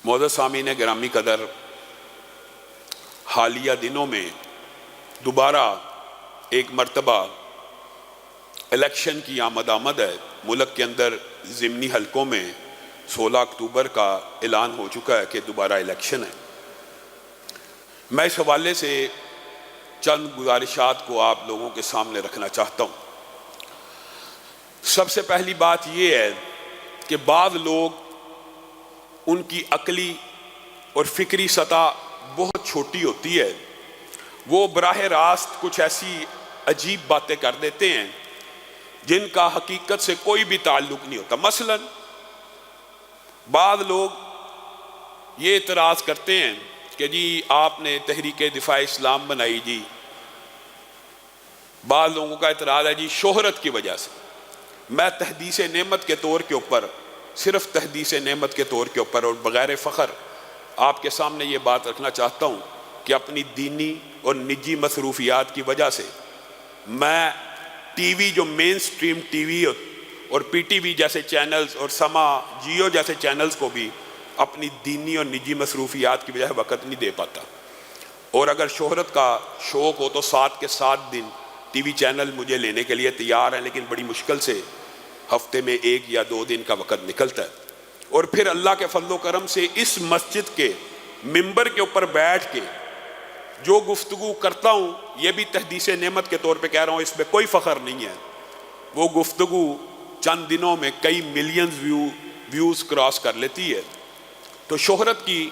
معزز سامعین گرامی قدر، حالیہ دنوں میں دوبارہ ایک مرتبہ الیکشن کی آمد ہے۔ ملک کے اندر ضمنی حلقوں میں 16 اکتوبر کا اعلان ہو چکا ہے کہ دوبارہ الیکشن ہے۔ میں اس حوالے سے چند گزارشات کو آپ لوگوں کے سامنے رکھنا چاہتا ہوں۔ سب سے پہلی بات یہ ہے کہ بعض لوگ ان کی عقلی اور فکری سطح بہت چھوٹی ہوتی ہے، وہ براہ راست کچھ ایسی عجیب باتیں کر دیتے ہیں جن کا حقیقت سے کوئی بھی تعلق نہیں ہوتا۔ مثلا بعض لوگ یہ اعتراض کرتے ہیں کہ جی آپ نے تحریک دفاع اسلام بنائی، جی بعض لوگوں کا اعتراض ہے جی شہرت کی وجہ سے۔ میں تحدیث نعمت کے طور کے اوپر، صرف تحدیث نعمت کے طور کے اوپر اور بغیر فخر آپ کے سامنے یہ بات رکھنا چاہتا ہوں کہ اپنی دینی اور نجی مصروفیات کی وجہ سے میں ٹی وی، جو مین سٹریم ٹی وی اور پی ٹی وی جیسے چینلز اور سما جیو جیسے چینلز کو بھی اپنی دینی اور نجی مصروفیات کی وجہ سے وقت نہیں دے پاتا، اور اگر شہرت کا شوق ہو تو 7 کے 7 دن ٹی وی چینل مجھے لینے کے لیے تیار ہیں، لیکن بڑی مشکل سے ہفتے میں 1 یا 2 دن کا وقت نکلتا ہے۔ اور پھر اللہ کے فضل و کرم سے اس مسجد کے ممبر کے اوپر بیٹھ کے جو گفتگو کرتا ہوں، یہ بھی تحدیث نعمت کے طور پہ کہہ رہا ہوں، اس میں کوئی فخر نہیں ہے، وہ گفتگو چند دنوں میں کئی ملینز ویوز کراس کر لیتی ہے۔ تو شہرت کی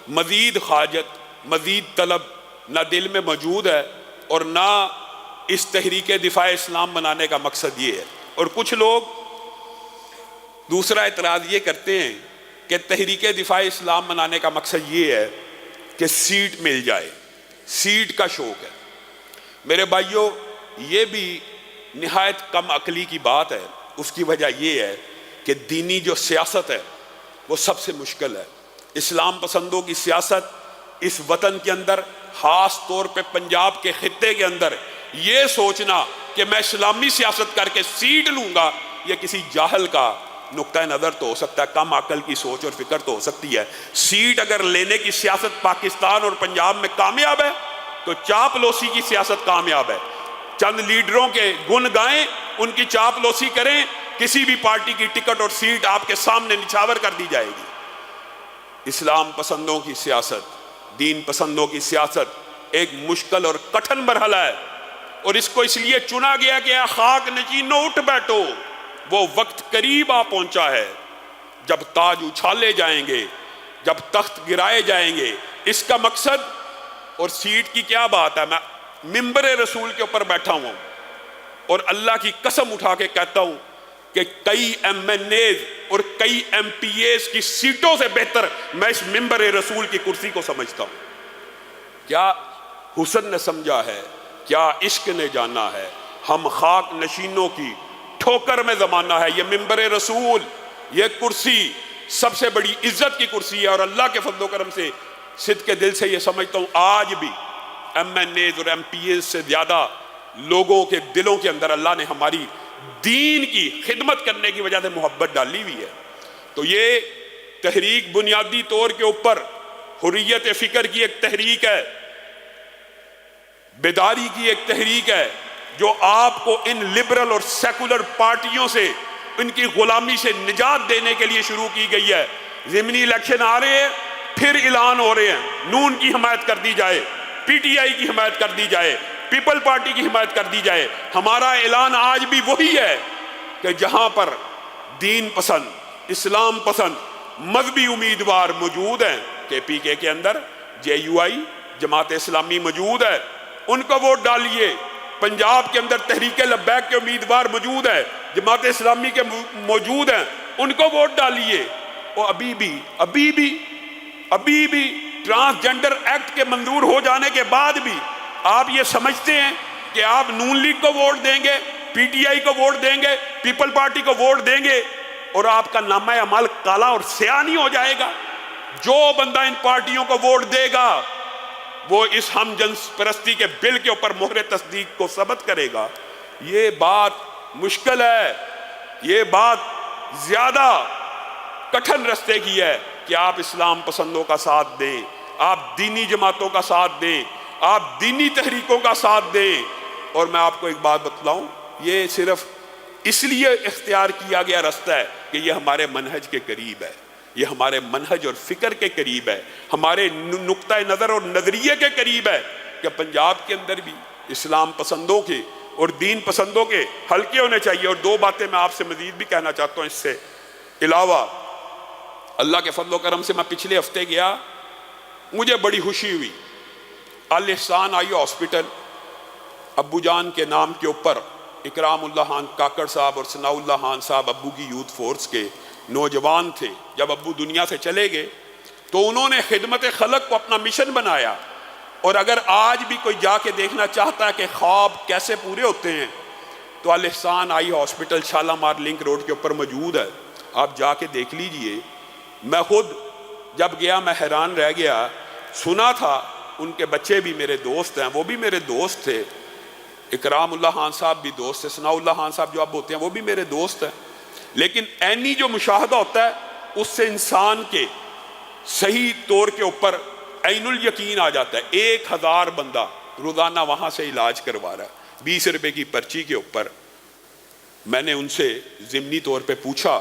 مزید حاجت، مزید طلب نہ دل میں موجود ہے اور نہ اس تحریک دفاع اسلام بنانے کا مقصد یہ ہے۔ اور کچھ لوگ دوسرا اعتراض یہ کرتے ہیں کہ تحریک دفاع اسلام بنانے کا مقصد یہ ہے کہ سیٹ مل جائے، سیٹ کا شوق ہے۔ میرے بھائیوں، یہ بھی نہایت کم عقلی کی بات ہے۔ اس کی وجہ یہ ہے کہ دینی جو سیاست ہے وہ سب سے مشکل ہے۔ اسلام پسندوں کی سیاست اس وطن کے اندر، خاص طور پہ پنجاب کے خطے کے اندر، یہ سوچنا کہ میں اسلامی سیاست کر کے سیٹ لوں گا، یہ کسی جاہل کا نقطہ نظر تو ہو سکتا ہے، کم عقل کی سوچ اور فکر تو ہو سکتی ہے۔ سیٹ اگر لینے کی سیاست پاکستان اور پنجاب میں کامیاب ہے تو چاپلوسی کی سیاست کامیاب ہے۔ چند لیڈروں کے گن گائیں، ان کی چاپلوسی کریں، کسی بھی پارٹی کی ٹکٹ اور سیٹ آپ کے سامنے نچھاور کر دی جائے گی۔ اسلام پسندوں کی سیاست، دین پسندوں کی سیاست ایک مشکل اور کٹھن مرحلہ ہے، اور اس کو اس لیے چنا گیا کہ اے خاک نشینو اٹھ بیٹھو، وہ وقت قریب آ پہنچا ہے جب تاج اچھالے جائیں گے، جب تخت گرائے جائیں گے۔ اس کا مقصد اور سیٹ کی کیا بات ہے؟ میں ممبر رسول کے اوپر بیٹھا ہوں اور اللہ کی قسم اٹھا کے کہتا ہوں کہ کئی ایم این ایز اور کئی ایم پی ایز کی سیٹوں سے بہتر میں اس ممبر رسول کی کرسی کو سمجھتا ہوں۔ کیا حسن نے سمجھا ہے، کیا عشق نے جانا ہے، ہم خاک نشینوں کی ٹھوکر میں زمانہ ہے۔ یہ ممبر رسول، یہ کرسی سب سے بڑی عزت کی کرسی ہے، اور اللہ کے فضل و کرم سے صدق کے دل سے یہ سمجھتا ہوں آج بھی ایم این ایز اور ایم پی ایز سے زیادہ لوگوں کے دلوں کے اندر اللہ نے ہماری دین کی خدمت کرنے کی وجہ سے محبت ڈالی ہوئی ہے۔ تو یہ تحریک بنیادی طور کے اوپر حریت فکر کی ایک تحریک ہے، بیداری کی ایک تحریک ہے، جو آپ کو ان لبرل اور سیکولر پارٹیوں سے، ان کی غلامی سے نجات دینے کے لیے شروع کی گئی ہے۔ ضمنی الیکشن آ رہے ہیں، پھر اعلان ہو رہے ہیں، نون کی حمایت کر دی جائے، پی ٹی آئی کی حمایت کر دی جائے، پیپل پارٹی کی حمایت کر دی جائے۔ ہمارا اعلان آج بھی وہی ہے کہ جہاں پر دین پسند، اسلام پسند مذہبی امیدوار موجود ہیں، کے پی کے اندر جے یو آئی، جماعت اسلامی موجود ہے، ان کو ووٹ ڈالیے۔ پنجاب کے اندر تحریک لبیک کے امیدوار موجود ہیں، جماعت اسلامی کے موجود ہیں، ان کو ووٹ ڈالیے۔ اور ابھی بھی ٹرانسجنڈر ایکٹ کے منظور ہو جانے کے بعد بھی آپ یہ سمجھتے ہیں کہ آپ نون لیگ کو ووٹ دیں گے، پی ٹی آئی کو ووٹ دیں گے، پیپل پارٹی کو ووٹ دیں گے اور آپ کا نامہ اعمال کالا اور سیاہ نہیں ہو جائے گا؟ جو بندہ ان پارٹیوں کو ووٹ دے گا وہ اس ہم جنس پرستی کے بل کے اوپر مہر تصدیق کو ثبت کرے گا۔ یہ بات مشکل ہے، یہ بات زیادہ کٹھن رستے کی ہے، کہ آپ اسلام پسندوں کا ساتھ دیں، آپ دینی جماعتوں کا ساتھ دیں، آپ دینی تحریکوں کا ساتھ دیں۔ اور میں آپ کو ایک بات بتلاؤں، یہ صرف اس لیے اختیار کیا گیا رستہ ہے کہ یہ ہمارے منہج کے قریب ہے، یہ ہمارے منہج اور فکر کے قریب ہے، ہمارے نقطہ نظر اور نظریے کے قریب ہے کہ پنجاب کے اندر بھی اسلام پسندوں کے اور دین پسندوں کے حلقے ہونے چاہیے۔ اور دو باتیں میں آپ سے مزید بھی کہنا چاہتا ہوں اس سے علاوہ۔ اللہ کے فضل و کرم سے میں پچھلے ہفتے گیا، مجھے بڑی خوشی ہوئی۔ الاحسان آئی ہاسپٹل، ابو جان کے نام کے اوپر اکرام اللہ خان کاکڑ صاحب اور ثناء اللہ خان صاحب ابو کی یوتھ فورس کے نوجوان تھے۔ جب ابو دنیا سے چلے گئے تو انہوں نے خدمت خلق کو اپنا مشن بنایا، اور اگر آج بھی کوئی جا کے دیکھنا چاہتا ہے کہ خواب کیسے پورے ہوتے ہیں تو الاحسان آئی ہاسپٹل شالامار لنک روڈ کے اوپر موجود ہے، آپ جا کے دیکھ لیجئے۔ میں خود جب گیا میں حیران رہ گیا، سنا تھا ان کے بچے بھی میرے دوست ہیں، وہ بھی میرے دوست تھے، اکرام اللہ خان صاحب بھی دوست تھے، ثناء اللہ خان صاحب جو اب ہوتے ہیں وہ بھی میرے دوست ہیں، لیکن عینی جو مشاہدہ ہوتا ہے اس سے انسان کے صحیح طور کے اوپر عین الیقین آ جاتا ہے۔ 1000 بندہ روزانہ وہاں سے علاج کروا رہا ہے 20 روپے کی پرچی کے اوپر۔ میں نے ان سے ضمنی طور پہ پوچھا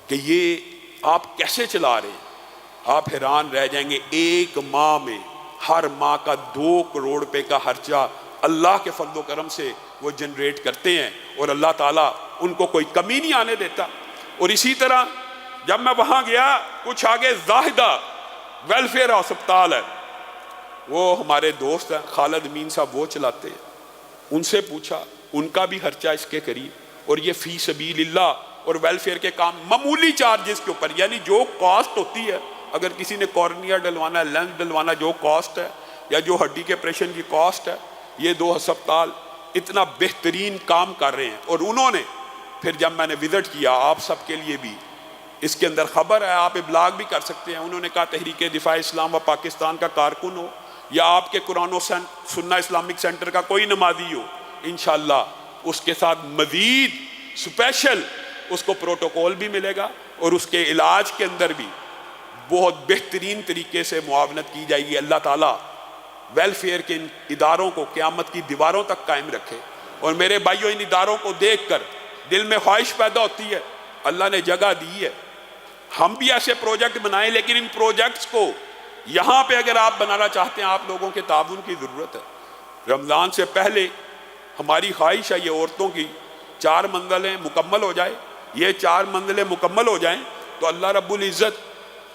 کہ یہ آپ کیسے چلا رہے ہیں؟ آپ حیران رہ جائیں گے، ایک ماہ میں ہر ماہ کا 2 کروڑ روپے کا خرچہ اللہ کے فضل و کرم سے وہ جنریٹ کرتے ہیں، اور اللہ تعالیٰ ان کو کوئی کمی نہیں آنے دیتا۔ اور اسی طرح جب میں وہاں گیا، کچھ آگے زاہدہ ویلفیئر ہسپتال ہے، وہ ہمارے دوست ہیں خالد امین صاحب، وہ چلاتے ہیں۔ ان سے پوچھا، ان کا بھی خرچہ اس کے قریب، اور یہ فی سبیل اللہ اور ویلفیئر کے کام معمولی چارجز کے اوپر، یعنی جو کاسٹ ہوتی ہے، اگر کسی نے کارنیا ڈلوانا ہے، لینس ڈلوانا، جو کاسٹ ہے، یا جو ہڈی کے آپریشن کی کاسٹ ہے، یہ 2 ہسپتال اتنا بہترین کام کر رہے ہیں۔ اور انہوں نے پھر جب میں نے وزٹ کیا، آپ سب کے لیے بھی اس کے اندر خبر ہے، آپ ابلاغ بھی کر سکتے ہیں، انہوں نے کہا تحریک دفاع اسلام و پاکستان کا کارکن ہو یا آپ کے قرآن و سنہ اسلامک سینٹر کا کوئی نمازی ہو، انشاءاللہ اس کے ساتھ مزید سپیشل اس کو پروٹوکول بھی ملے گا، اور اس کے علاج کے اندر بھی بہت بہترین طریقے سے معاونت کی جائے گی۔ اللہ تعالیٰ ویلفیئر کے ان اداروں کو قیامت کی دیواروں تک قائم رکھے۔ اور میرے بھائیوں، ان اداروں کو دیکھ کر دل میں خواہش پیدا ہوتی ہے، اللہ نے جگہ دی ہے، ہم بھی ایسے پروجیکٹ بنائیں، لیکن ان پروجیکٹس کو یہاں پہ اگر آپ بنانا چاہتے ہیں، آپ لوگوں کے تعاون کی ضرورت ہے۔ رمضان سے پہلے ہماری خواہش ہے یہ عورتوں کی 4 منزلیں مکمل ہو جائے، یہ 4 منزلیں مکمل ہو جائیں تو اللہ رب العزت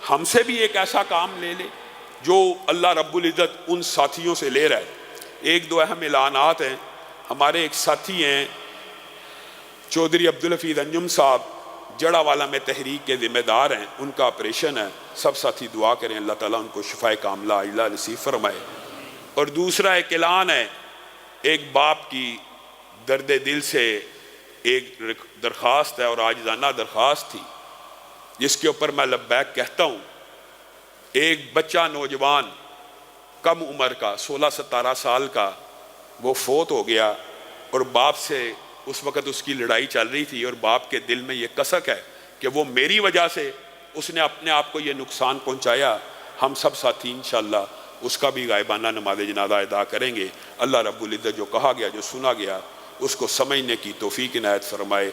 ہم سے بھی ایک ایسا کام لے لے جو اللہ رب العزت ان ساتھیوں سے لے رہا ہے۔ 1-2 اہم اعلانات ہیں۔ ہمارے ایک ساتھی ہیں چودھری عبدالحفیظ انجم صاحب، جڑا والا میں تحریک کے ذمہ دار ہیں، ان کا آپریشن ہے، سب ساتھی دعا کریں اللہ تعالیٰ ان کو شفائے کاملہ عاجلہ نصیب فرمائے۔ اور دوسرا ایک اعلان ہے، ایک باپ کی درد دل سے ایک درخواست ہے، اور عاجزانہ درخواست تھی جس کے اوپر میں لبیک کہتا ہوں۔ ایک بچہ نوجوان کم عمر کا 16-17 سال کا وہ فوت ہو گیا، اور باپ سے اس وقت اس کی لڑائی چل رہی تھی، اور باپ کے دل میں یہ کسک ہے کہ وہ میری وجہ سے اس نے اپنے آپ کو یہ نقصان پہنچایا۔ ہم سب ساتھی انشاءاللہ اس کا بھی غائبانہ نماز جنازہ ادا کریں گے۔ اللہ رب العزت جو کہا گیا، جو سنا گیا، اس کو سمجھنے کی توفیق عنایت فرمائے۔